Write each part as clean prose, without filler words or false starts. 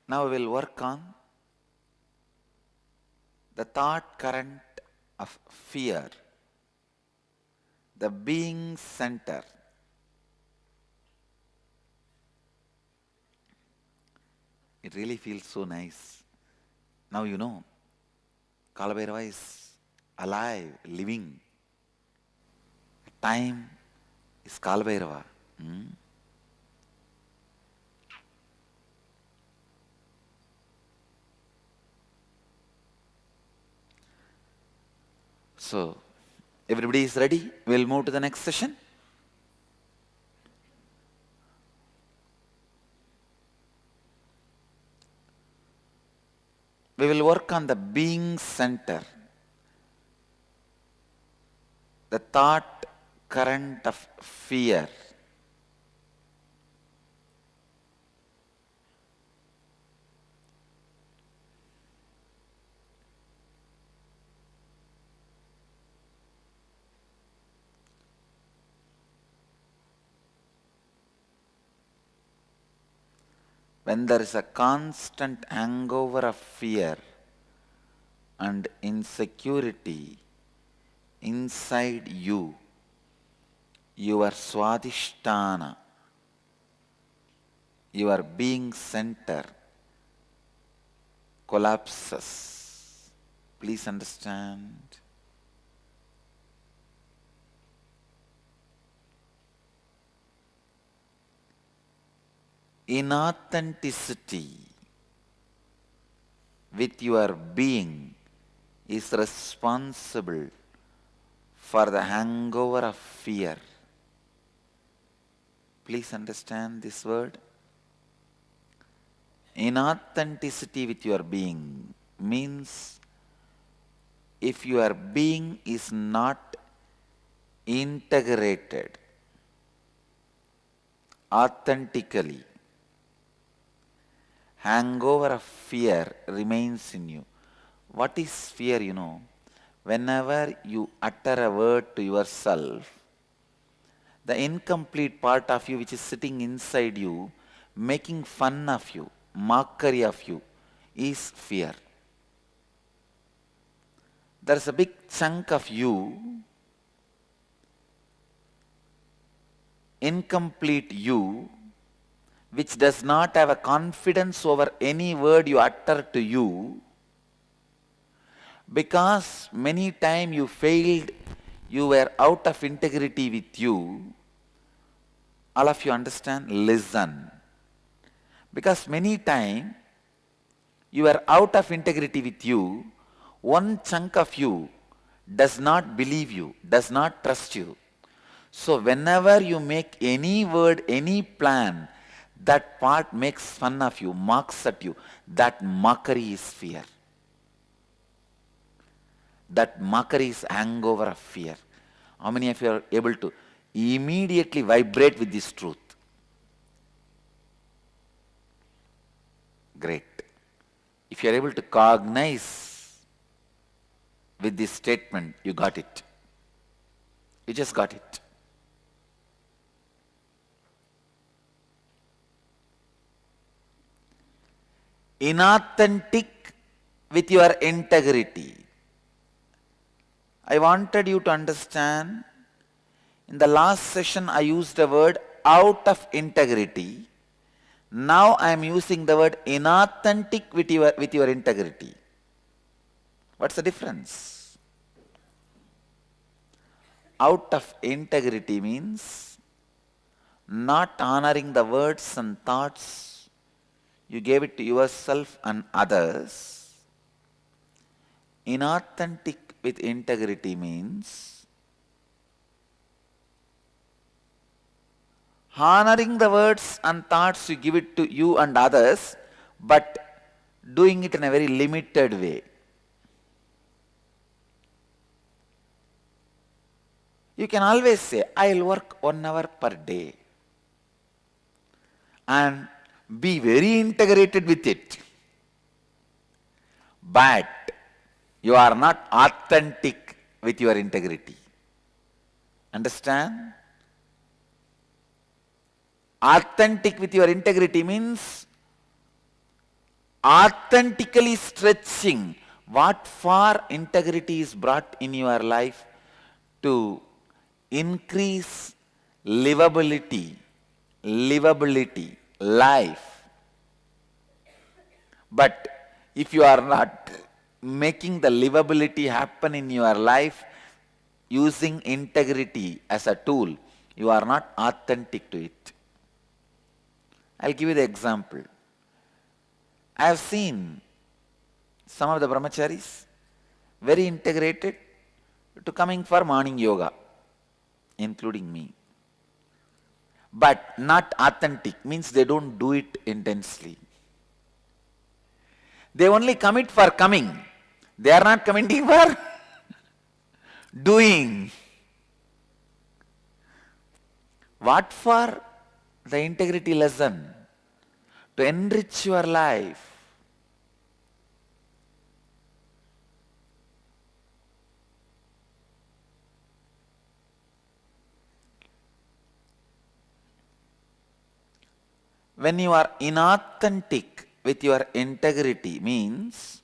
Now we will work on the thought current of fear, the being center. It really feels so nice. Now you know, Kalabhairava is alive, living. Time is Kalabhairava. So, everybody is ready? We'll move to the next session. We will work on the being center, the thought current of fear. When there is a constant hangover of fear and insecurity inside you, your swadhisthana, your being center collapses. Please understand. Inauthenticity with your being is responsible for the hangover of fear. Please understand this word. Inauthenticity with your being means if your being is not integrated authentically, hangover of fear remains in you. What is fear, you know? Whenever you utter a word to yourself, the incomplete part of you which is sitting inside you, making fun of you, mockery of you, is fear. There is a big chunk of you, incomplete you, which does not have a confidence over any word you utter to you, because many times you failed, you were out of integrity with you. All of you understand? Listen. Because many times you were out of integrity with you, one chunk of you does not believe you, does not trust you. So whenever you make any word, any plan, that part makes fun of you, mocks at you. That mockery is fear. That mockery is hangover of fear. How many of you are able to immediately vibrate with this truth? Great. If you are able to cognize with this statement, you got it. You just got it. Inauthentic with your integrity. I wanted you to understand, in the last session I used the word out of integrity. Now I am using the word inauthentic with your integrity. What's the difference? Out of integrity means not honoring the words and thoughts you gave it to yourself and others. Inauthentic with integrity means honoring the words and thoughts you give it to you and others, but doing it in a very limited way. You can always say, I'll work 1 hour per day, and be very integrated with it. But you are not authentic with your integrity. Understand? Authentic with your integrity means authentically stretching what far integrity is brought in your life to increase livability, life. But if you are not making the livability happen in your life using integrity as a tool, you are not authentic to it. I'll give you the example. I have seen some of the brahmacharis very integrated to coming for morning yoga, including me. But not authentic, means they don't do it intensely. They only commit for coming. They are not committing for doing. What for? The integrity lesson. To enrich your life. When you are inauthentic with your integrity, means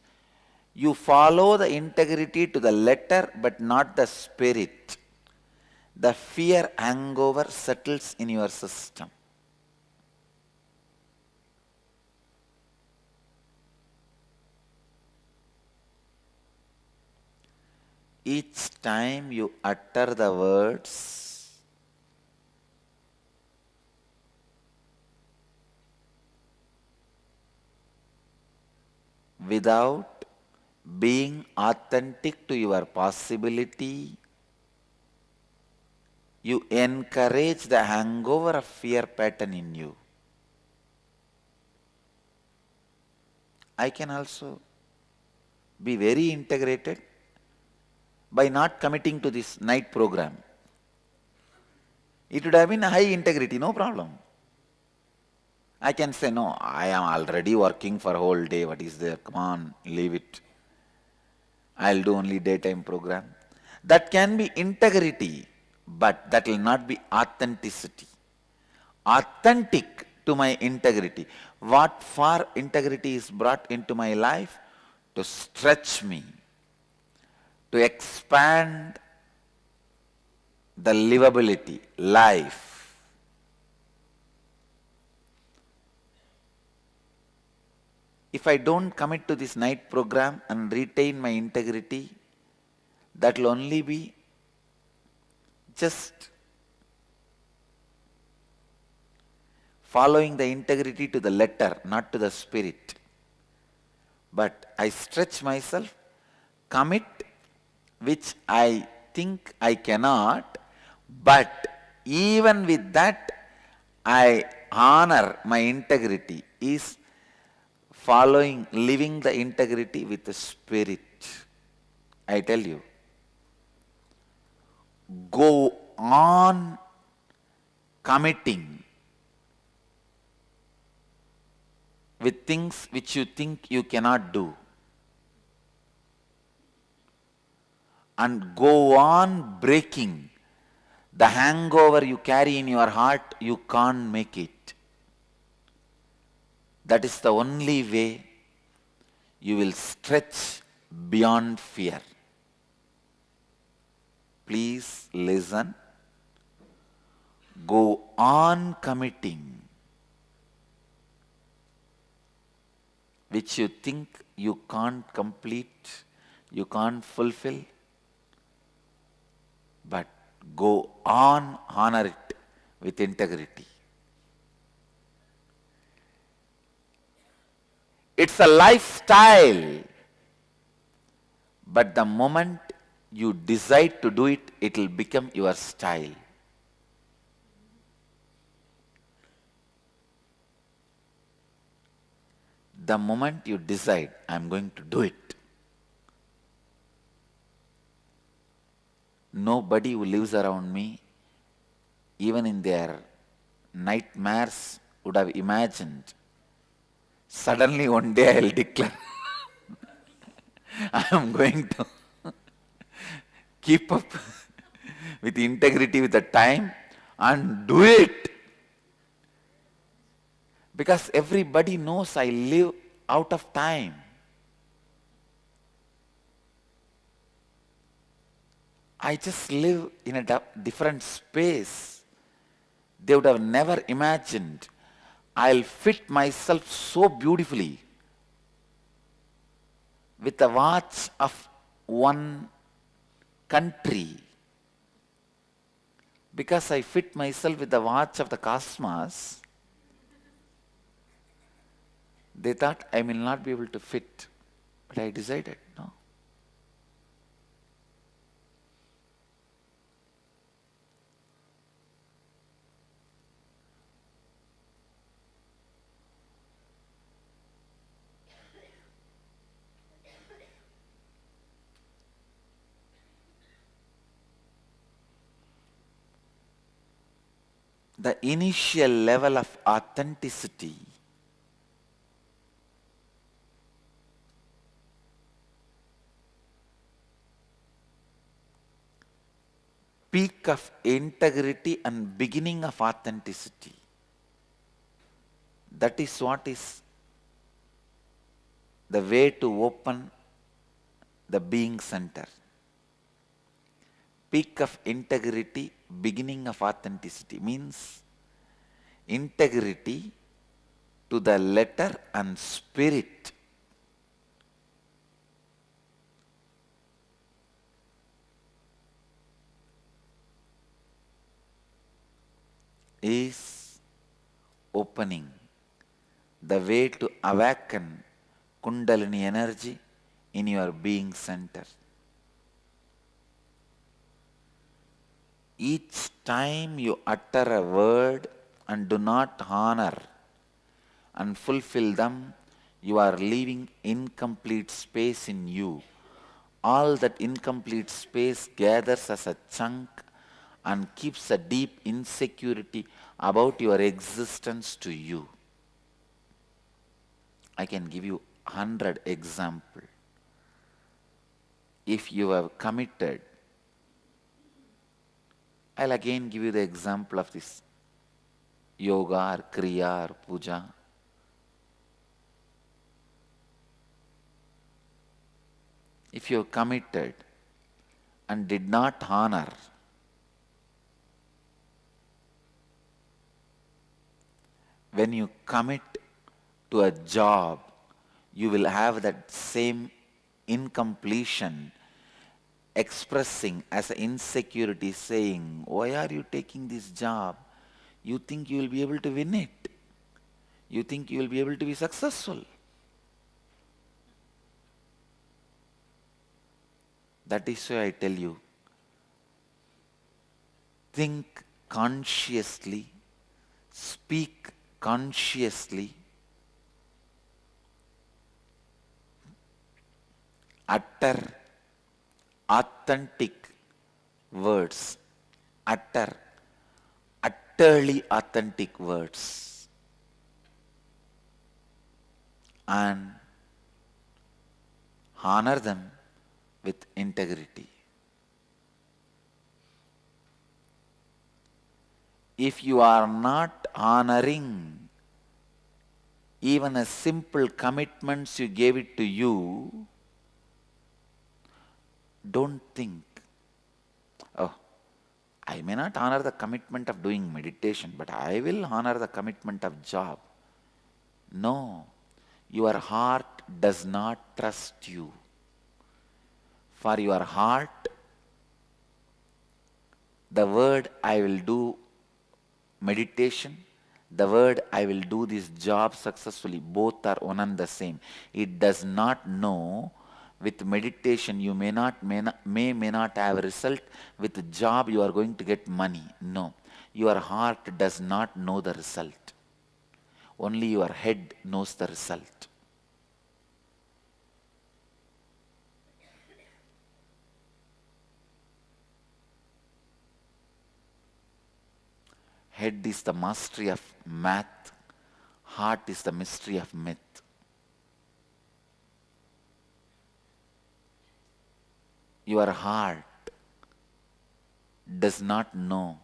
you follow the integrity to the letter but not the spirit. The fear hangover settles in your system. Each time you utter the words, without being authentic to your possibility, you encourage the hangover of fear pattern in you. I can also be very integrated by not committing to this night program. It would have been high integrity, no problem. I can say, no, I am already working for a whole day. What is there? Come on, leave it. I'll do only daytime program. That can be integrity, but that will not be authenticity. Authentic to my integrity. What for integrity is brought into my life? To stretch me, to expand the livability, life. If I don't commit to this night program and retain my integrity, that will only be just following the integrity to the letter, not to the spirit. But I stretch myself, commit, which I think I cannot, but even with that, I honor my integrity, is following, living the integrity with the spirit. I tell you, go on committing with things which you think you cannot do. And go on breaking the hangover you carry in your heart, you can't make it. That is the only way you will stretch beyond fear. Please listen. Go on committing which you think you can't complete, you can't fulfill, but go on, honor it with integrity. It's a lifestyle, but the moment you decide to do it, it will become your style. The moment you decide, I'm going to do it, nobody who lives around me, even in their nightmares, would have imagined. Suddenly one day I'll declare, I am going to keep up with integrity with the time and do it. Because everybody knows I live out of time. I just live in a different space. They would have never imagined I'll fit myself so beautifully with the watch of one country. Because I fit myself with the watch of the cosmos, they thought I will not be able to fit. But I decided, no. The initial level of authenticity peak of integrity and beginning of authenticity. That is what is the way to open the being center. Peak of integrity, beginning of authenticity means integrity to the letter and spirit. Is opening the way to awaken Kundalini energy in your being center. Each time you utter a word and do not honor and fulfill them, you are leaving incomplete space in you. All that incomplete space gathers as a chunk and keeps a deep insecurity about your existence to you. I can give you 100 examples. If you have committed, I'll again give you the example of this yoga or kriya or puja. If you have committed and did not honor, when you commit to a job, you will have that same incompletion expressing as an insecurity saying, why are you taking this job? You think you will be able to win it. You think you will be able to be successful. That is why I tell you, think consciously, speak consciously, utter authentic words, utterly authentic words, and honor them with integrity. If you are not honoring even a simple commitments you gave it to you, don't think, oh, I may not honor the commitment of doing meditation, but I will honor the commitment of job. No, your heart does not trust you. For your heart, the word I will do meditation, the word I will do this job successfully, both are one and the same. It does not know. With meditation you may not have a result. With the job you are going to get money. No. Your heart does not know the result. Only your head knows the result. Head is the mastery of math. Heart is the mystery of myth. Your heart does not know.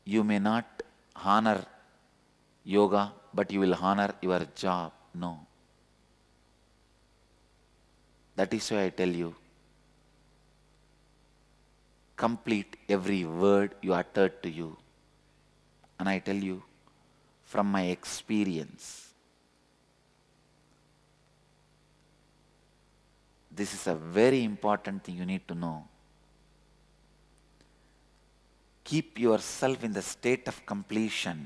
You may not honor yoga but you will honor your job. No. That is why I tell you, complete every word you uttered to you. And I tell you, from my experience, this is a very important thing you need to know. Keep yourself in the state of completion.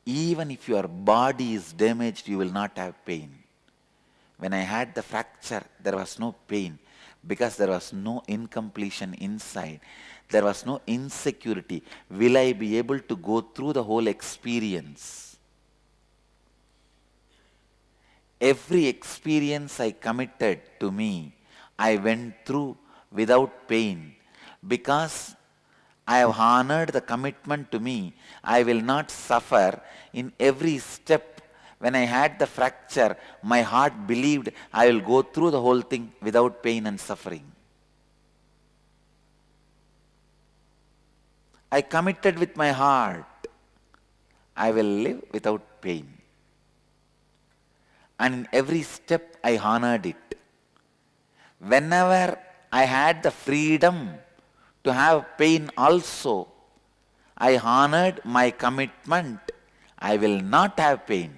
Even if your body is damaged, you will not have pain. When I had the fracture, there was no pain because there was no incompletion inside. There was no insecurity. Will I be able to go through the whole experience? Every experience I committed to me, I went through without pain because I have honored the commitment to me. I will not suffer in every step. When I had the fracture, my heart believed I will go through the whole thing without pain and suffering. I committed with my heart, I will live without pain. And in every step I honored it. Whenever I had the freedom to have pain also, I honored my commitment. I will not have pain.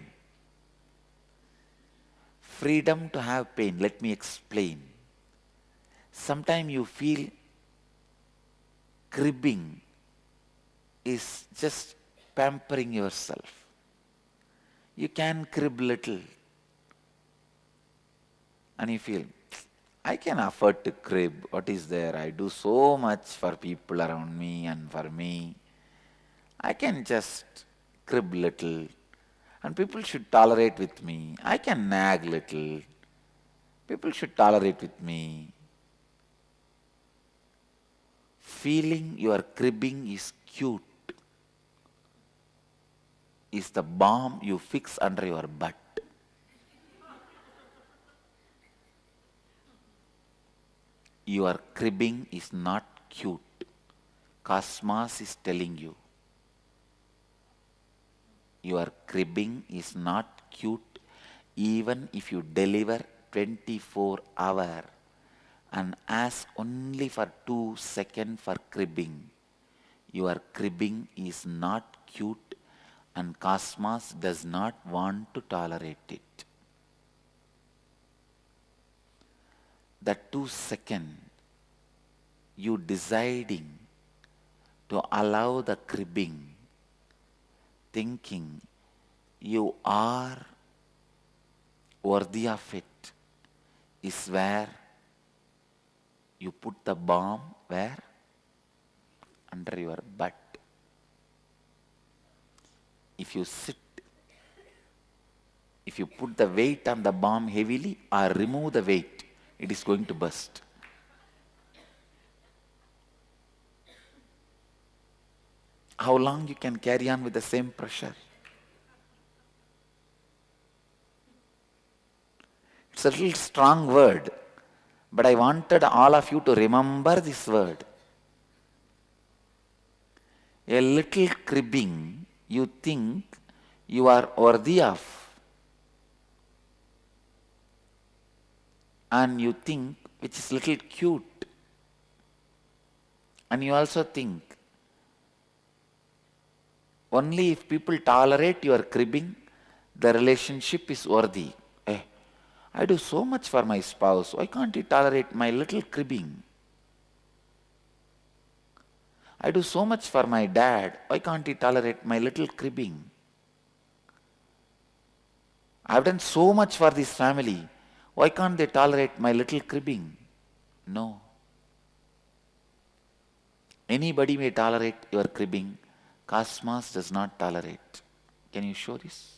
Freedom to have pain. Let me explain. Sometimes you feel cribbing is just pampering yourself. You can crib little. And you feel, I can afford to crib. What is there? I do so much for people around me and for me. I can just crib little. And people should tolerate with me. I can nag little. People should tolerate with me. Feeling your cribbing is cute is the bomb you fix under your butt. Your cribbing is not cute. Cosmos is telling you. Your cribbing is not cute even if you deliver 24 hours and ask only for 2 seconds for cribbing. Your cribbing is not cute and Cosmos does not want to tolerate it. The 2 seconds you deciding to allow the cribbing, thinking you are worthy of it, is where you put the bomb. Where? Under your butt. If you sit, if you put the weight on the bomb heavily or remove the weight, it is going to burst. How long you can carry on with the same pressure? It's a little strong word, but I wanted all of you to remember this word. A little cribbing you think you are worthy of, and you think which is little cute, and you also think only if people tolerate your cribbing, the relationship is worthy. I do so much for my spouse, why can't he tolerate my little cribbing? I do so much for my dad, why can't he tolerate my little cribbing? I've done so much for this family, why can't they tolerate my little cribbing? No. Anybody may tolerate your cribbing, Cosmos does not tolerate. Can you show this?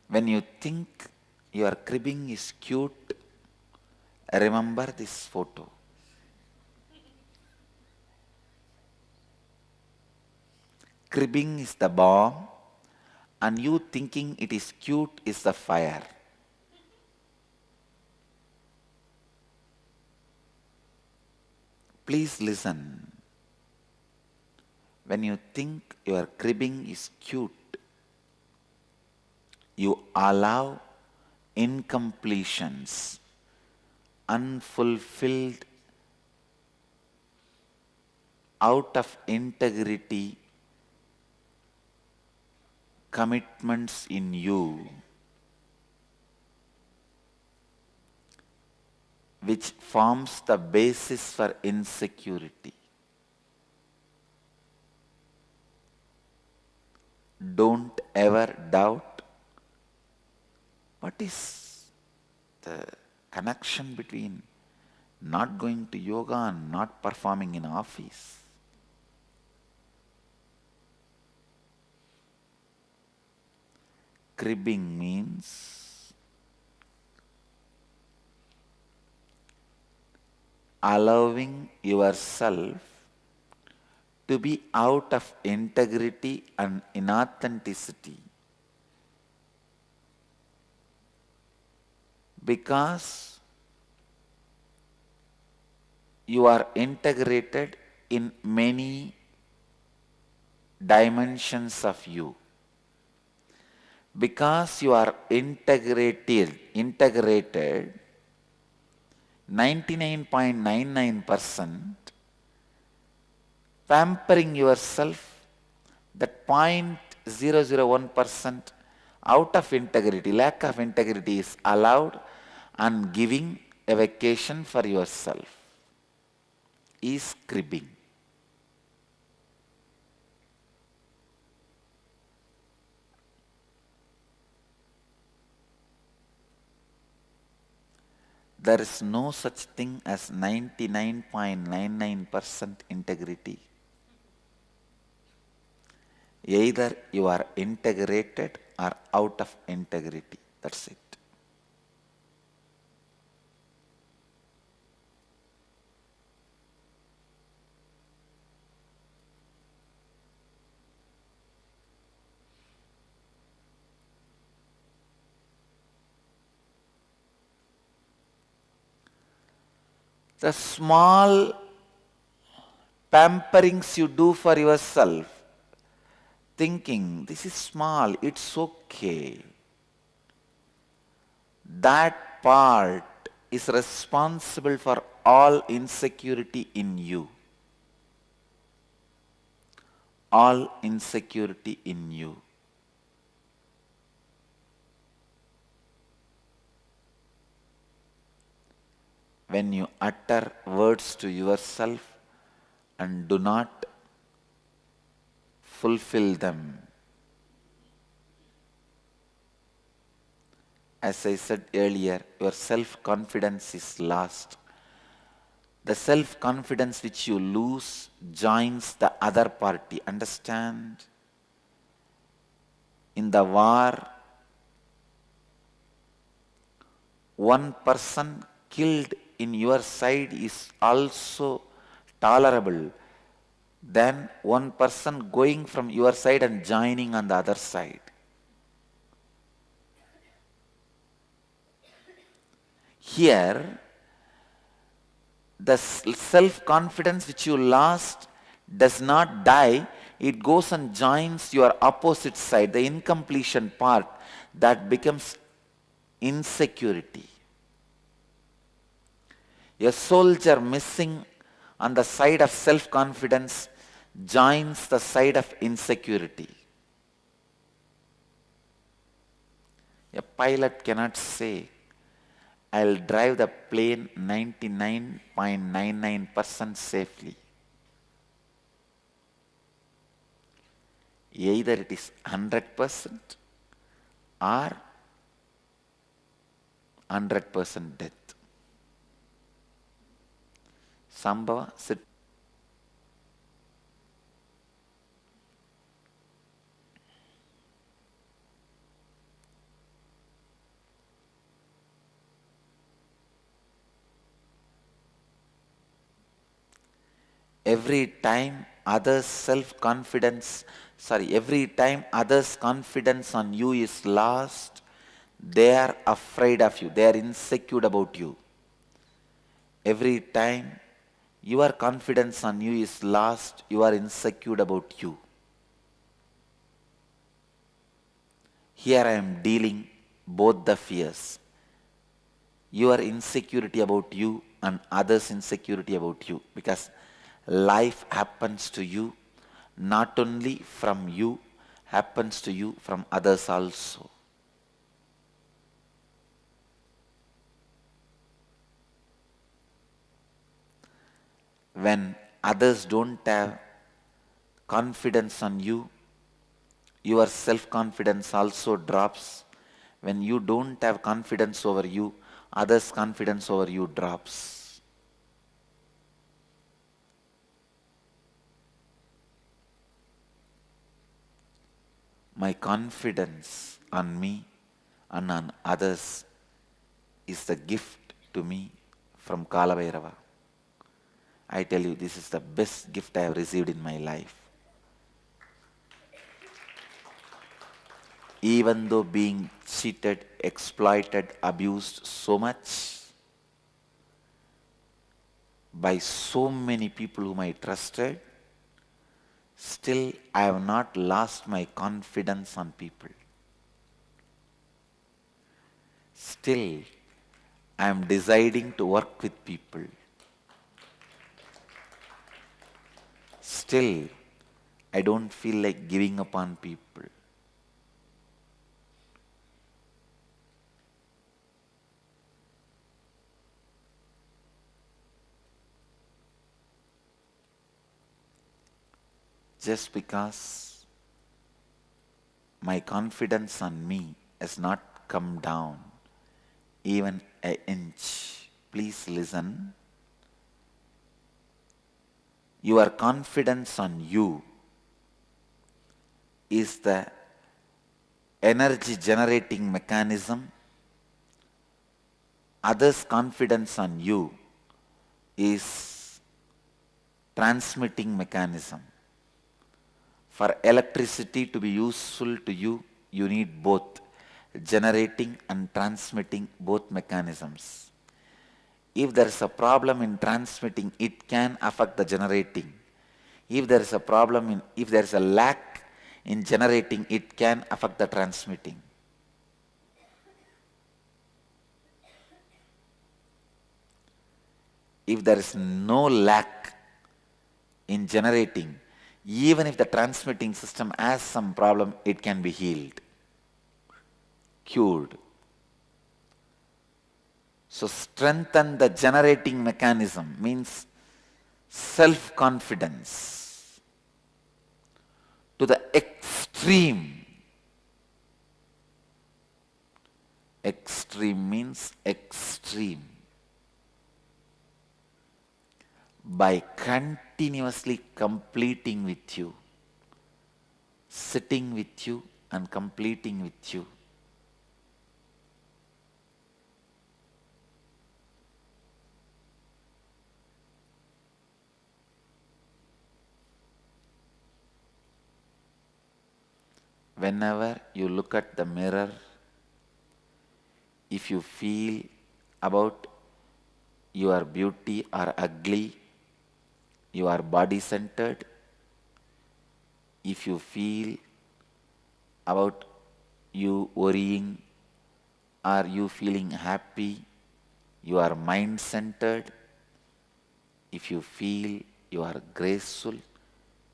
When you think your cribbing is cute, remember this photo. Cribbing is the bomb, and you thinking it is cute is the fire. Please listen. When you think your cribbing is cute, you allow incompletions, unfulfilled, out of integrity commitments in you, which forms the basis for insecurity. Don't ever doubt what is the connection between not going to yoga and not performing in office. Cribbing means allowing yourself to be out of integrity and inauthenticity because you are integrated in many dimensions of you. Because you are integrated 99.99%, pampering yourself, that 0.001% out of integrity, lack of integrity is allowed, and giving a vacation for yourself is cribbing. There is no such thing as 99.99% integrity. Either you are integrated or out of integrity. That's it. The small pamperings you do for yourself, thinking this is small, it's okay, that part is responsible for all insecurity in you. All insecurity in you. When you utter words to yourself and do not fulfill them, as I said earlier, your self-confidence is lost. The self-confidence which you lose joins the other party. Understand? In the war, one person killed in your side is also tolerable than one person going from your side and joining on the other side. Here, the self-confidence which you lost does not die, it goes and joins your opposite side, the incompletion part, that becomes insecurity. A soldier missing on the side of self-confidence joins the side of insecurity. A pilot cannot say, I'll drive the plane 99.99% safely. Either it is 100% or 100% death. Sambhava, sit. Every time others' confidence on you is lost, they are afraid of you, they are insecure about you. Every time your confidence on you is lost, you are insecure about you. Here I am dealing both the fears. Your insecurity about you and others' insecurity about you. Because life happens to you, not only from you, happens to you from others also. When others don't have confidence on you, your self-confidence also drops. When you don't have confidence over you, others' confidence over you drops. My confidence on me and on others is the gift to me from Kalabhairava. I tell you, this is the best gift I have received in my life. Even though being cheated, exploited, abused so much by so many people whom I trusted, still I have not lost my confidence on people. Still I am deciding to work with people. Still I don't feel like giving up on people. Just because my confidence on me has not come down even an inch. Please listen. Your confidence on you is the energy generating mechanism. Others' confidence on you is transmitting mechanism. For electricity to be useful to you, you need both generating and transmitting, both mechanisms. If there is a problem in transmitting, it can affect the generating. If there is a problem if there is a lack in generating, it can affect the transmitting. If there is no lack in generating, even if the transmitting system has some problem, it can be healed, cured. So strengthen the generating mechanism means self-confidence to the extreme. Extreme means extreme. By continuously completing with you, sitting with you and completing with you. Whenever you look at the mirror, if you feel about your beauty or ugly, you are body centered. If you feel about you worrying or you feeling happy, you are mind centered. If you feel you are graceful,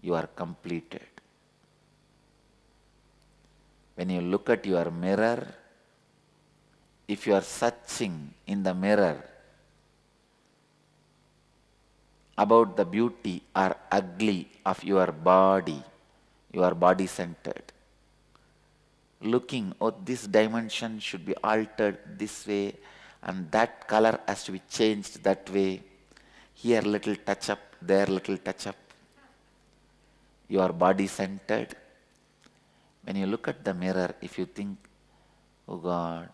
you are completed. When you look at your mirror, if you are searching in the mirror about the beauty or ugly of your body, you are body centered. Looking, oh, this dimension should be altered this way and that color has to be changed that way. Here little touch up, there little touch up. You are body centered. When you look at the mirror, if you think, oh God,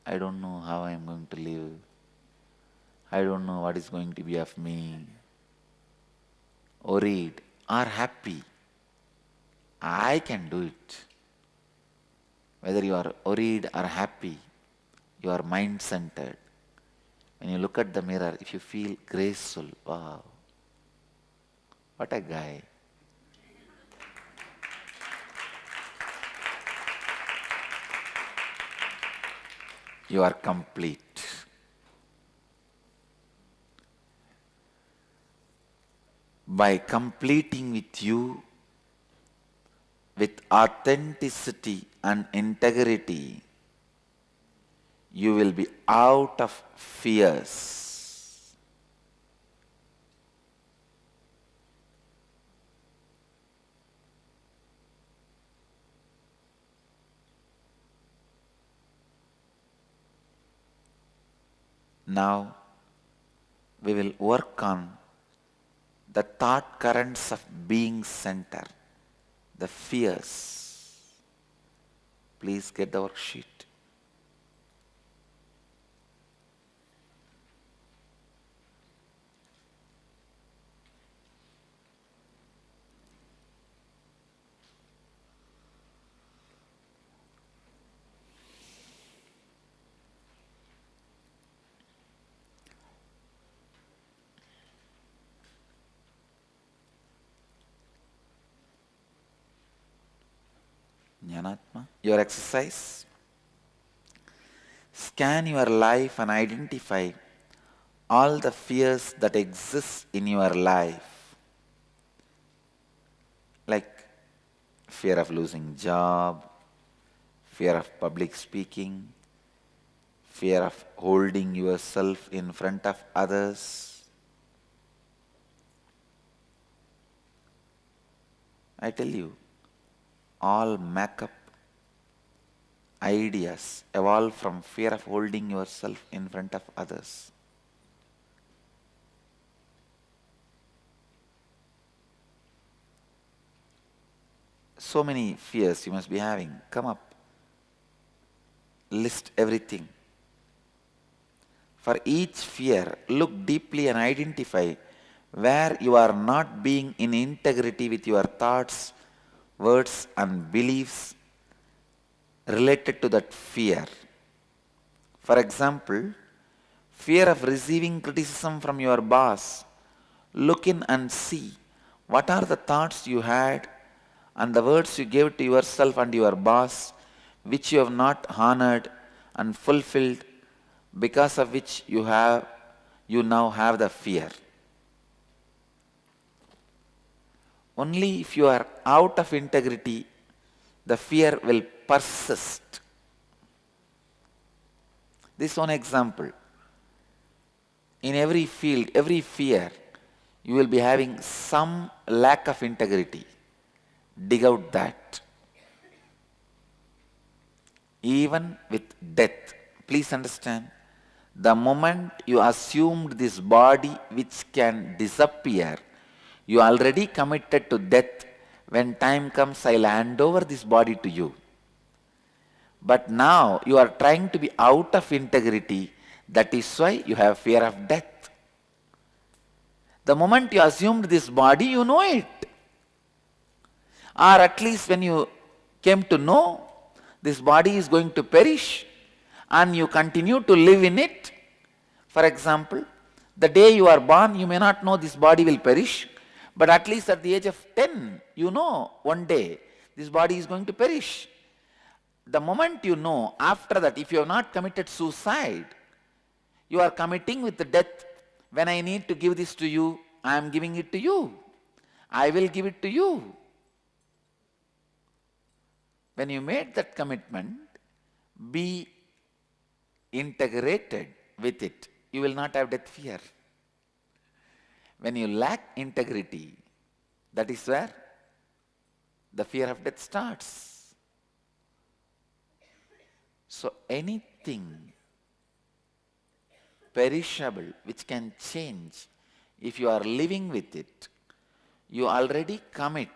I don't know how I am going to live. I don't know what is going to be of me. Worried or happy, I can do it. Whether you are worried or happy, you are mind centered. When you look at the mirror, if you feel graceful, wow, what a guy. You are complete. By completing with you, with authenticity and integrity, you will be out of fears. Now, we will work on the thought currents of being center, the fears. Please get the worksheet. Jnanatma, your exercise. Scan your life and identify all the fears that exist in your life. Like fear of losing job, fear of public speaking, fear of holding yourself in front of others. I tell you, all make-up ideas evolve from fear of holding yourself in front of others. So many fears you must be having. Come up. List everything. For each fear, look deeply and identify where you are not being in integrity with your thoughts, words and beliefs related to that fear. For example, fear of receiving criticism from your boss. Look in and see what are the thoughts you had and the words you gave to yourself and your boss which you have not honored and fulfilled, because of which you now have the fear. Only if you are out of integrity, the fear will persist. This is one example. In every field, every fear, you will be having some lack of integrity. Dig out that. Even with death, please understand, the moment you assumed this body which can disappear, you already committed to death. When time comes, I'll hand over this body to you. But now you are trying to be out of integrity. That is why you have fear of death. The moment you assumed this body, you know it. Or at least when you came to know this body is going to perish and you continue to live in it. For example, the day you are born, you may not know this body will perish. But at least at the age of 10, you know one day this body is going to perish. The moment you know, after that, if you have not committed suicide, you are committing with the death. When I need to give this to you, I am giving it to you. I will give it to you. When you made that commitment, be integrated with it. You will not have death fear. When you lack integrity, that is where the fear of death starts. So anything perishable which can change, if you are living with it, you already commit.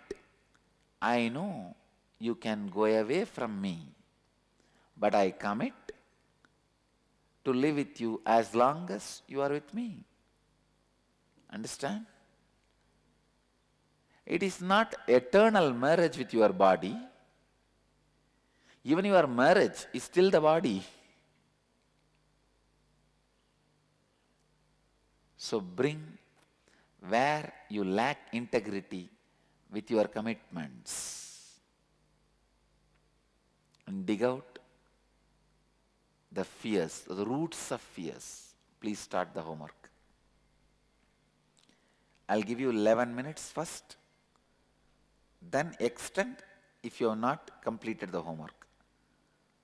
I know you can go away from me, but I commit to live with you as long as you are with me. Understand? It is not eternal marriage with your body. Even your marriage is still the body. So bring where you lack integrity with your commitments and dig out the fears, the roots of fears. Please start the homework. I'll give you 11 minutes first, then extend if you have not completed the homework.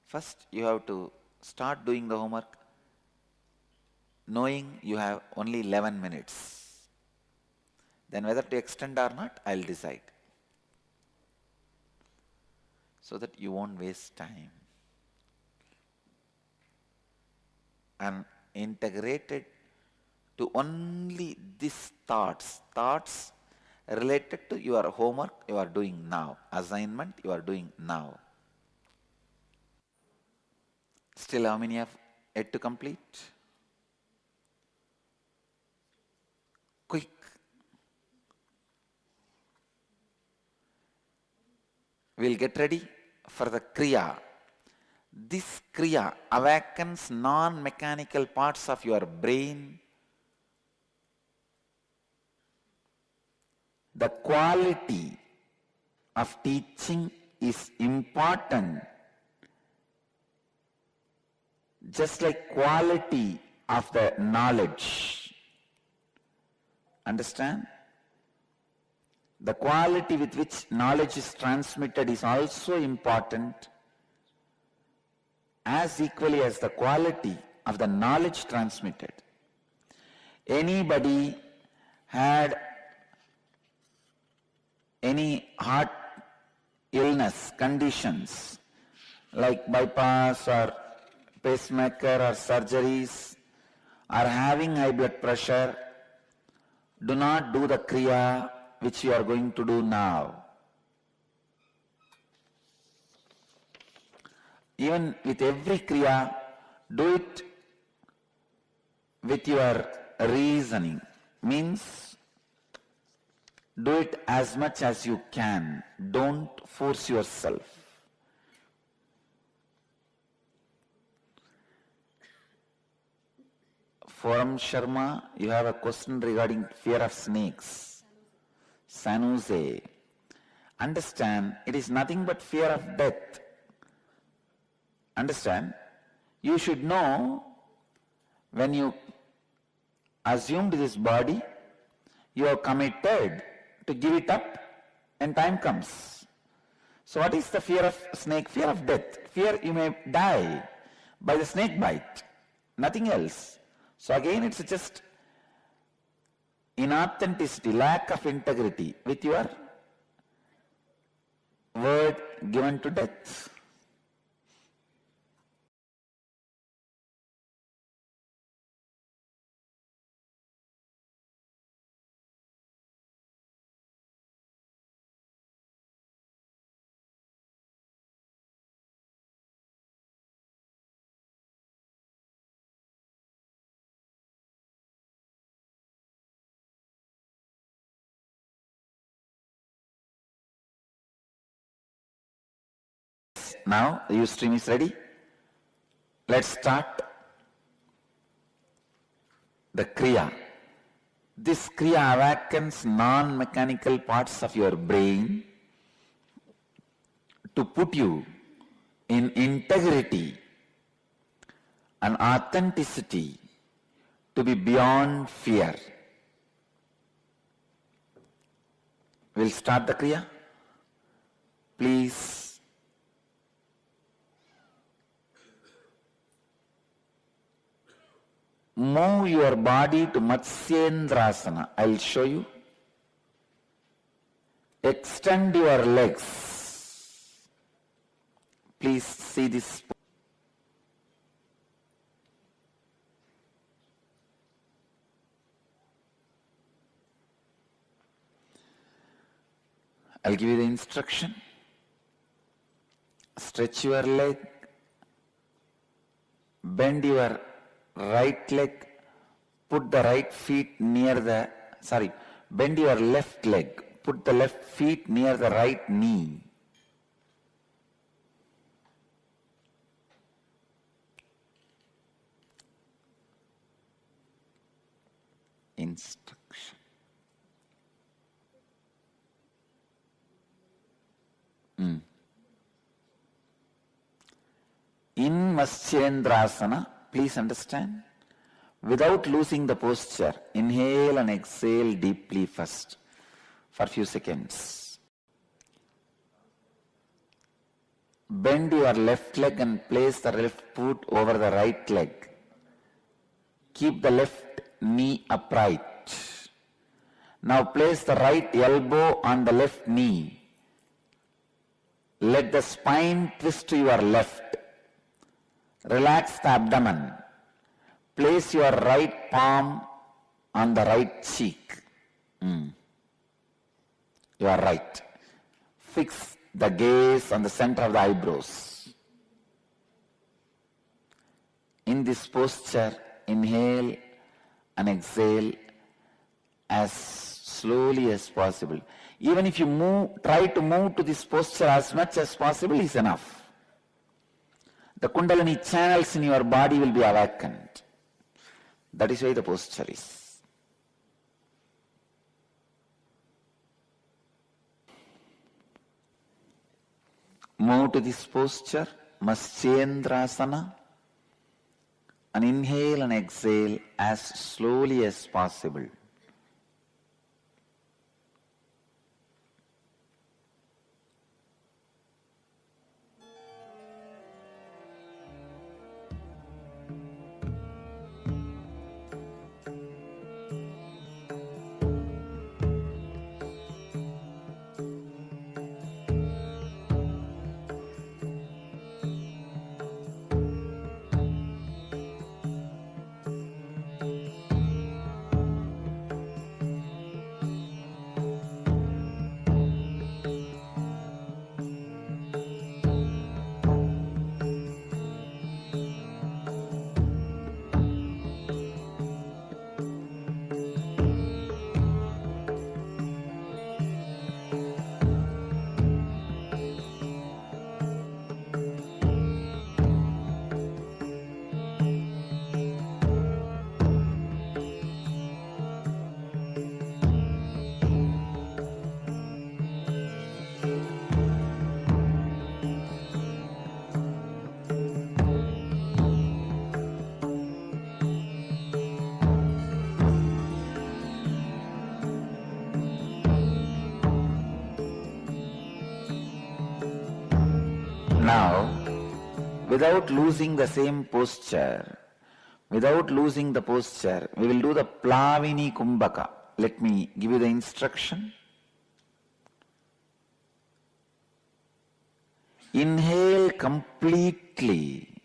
First, you have to start doing the homework knowing you have only 11 minutes. Then whether to extend or not, I'll decide, so that you won't waste time. And integrated to only these thoughts related to your homework you are doing now, assignment you are doing now. Still, how many have yet to complete? Quick. We'll get ready for the Kriya. This Kriya awakens non-mechanical parts of your brain. The quality of teaching is important, just like quality of the knowledge. Understand? The quality with which knowledge is transmitted is also important, as equally as the quality of the knowledge transmitted. Anybody had any heart illness, conditions like bypass or pacemaker or surgeries, or having high blood pressure, do not do the Kriya which you are going to do now. Even with every Kriya, do it with your reasoning. Means, do it as much as you can. Don't force yourself. Forum Sharma, you have a question regarding fear of snakes. Sanuze. Understand, it is nothing but fear of death. Understand? You should know, when you assumed this body, you are committed to give it up and time comes. So what is the fear of snake? Fear of death. Fear you may die by the snake bite. Nothing else. So again it's just inauthenticity, lack of integrity with your word given to death. Now the Ustream is ready. Let's start the Kriya. This Kriya awakens non-mechanical parts of your brain to put you in integrity and authenticity, to be beyond fear. We'll start the Kriya. Please move your body to Matsyendrasana. I'll show you. Extend your legs. Please see this. I'll give you the instruction. Stretch your leg. Bend your right leg, put the right feet near the, bend your left leg, put the left feet near the right knee. instruction. In Matsyendrasana, please understand, without losing the posture, inhale and exhale deeply first for a few seconds. Bend your left leg and place the left foot over the right leg. Keep the left knee upright. Now place the right elbow on the left knee. Let the spine twist to your left. Relax the abdomen. Place your right palm on the right cheek. You are right. Fix the gaze on the center of the eyebrows. In this posture, inhale and exhale as slowly as possible. Even if you try to move to this posture as much as possible is enough. The Kundalini channels in your body will be awakened. That is why the posture is. Move to this posture, Matsyendrasana, and inhale and exhale as slowly as possible. Now, without losing the same posture, we will do the Plavini Kumbhaka. Let me give you the instruction. Inhale completely,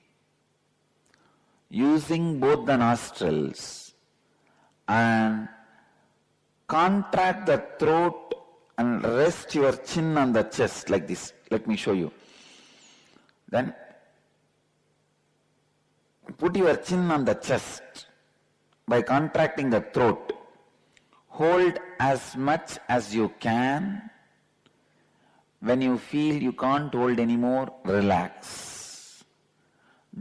using both the nostrils, and contract the throat and rest your chin on the chest like this. Let me show you. Then put your chin on the chest by contracting the throat. Hold as much as you can. When you feel you can't hold anymore, relax.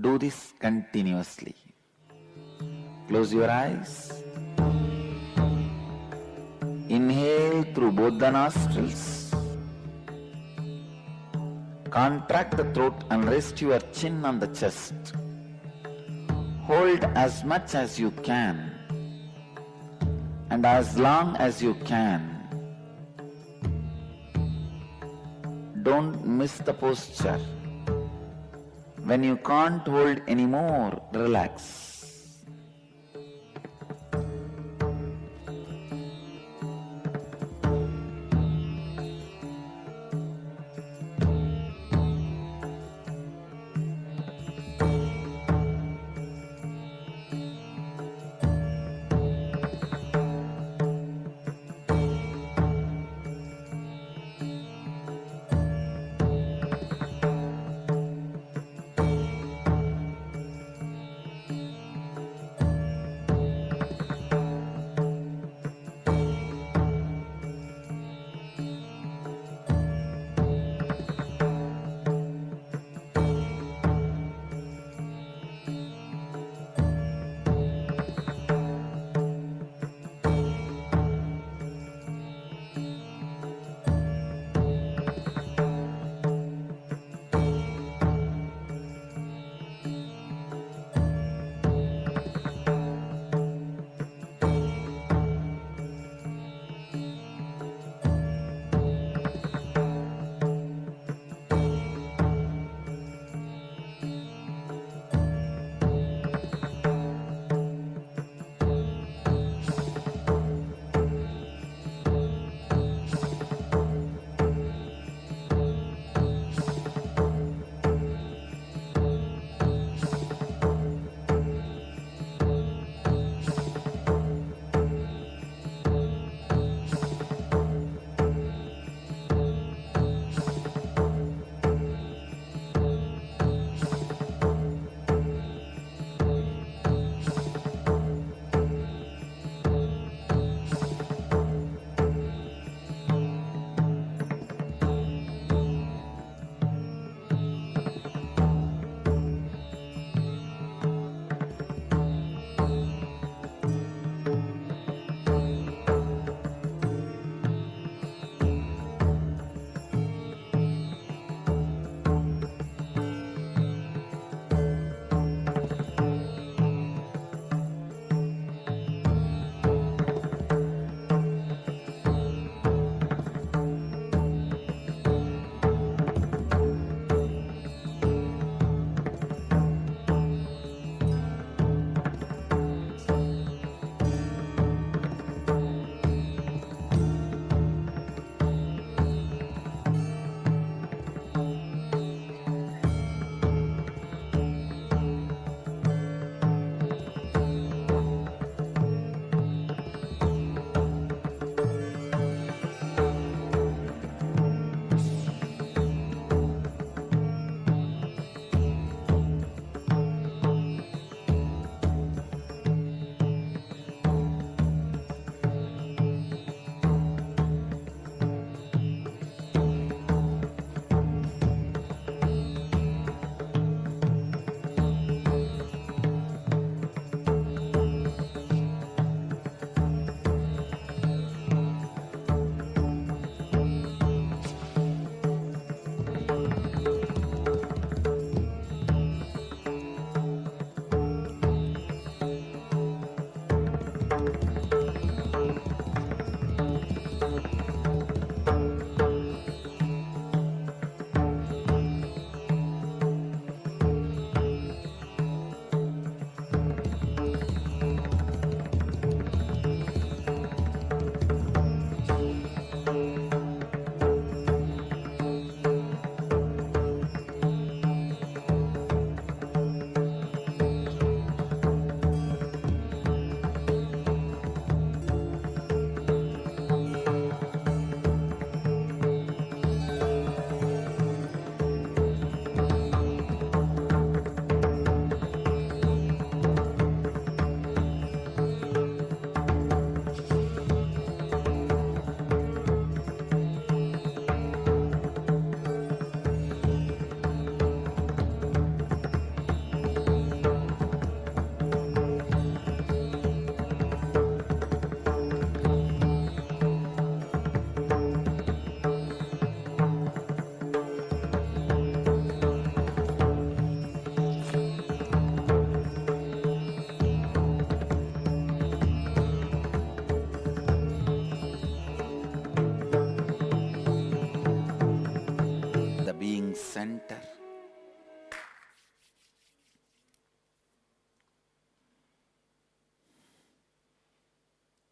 Do this continuously. Close your eyes. Inhale through both the nostrils. Contract the throat and rest your chin on the chest. Hold as much as you can and as long as you can. Don't miss the posture. When you can't hold anymore, relax.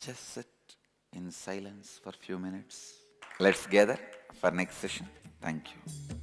Just sit in silence for few minutes. Let's gather for next session. Thank you.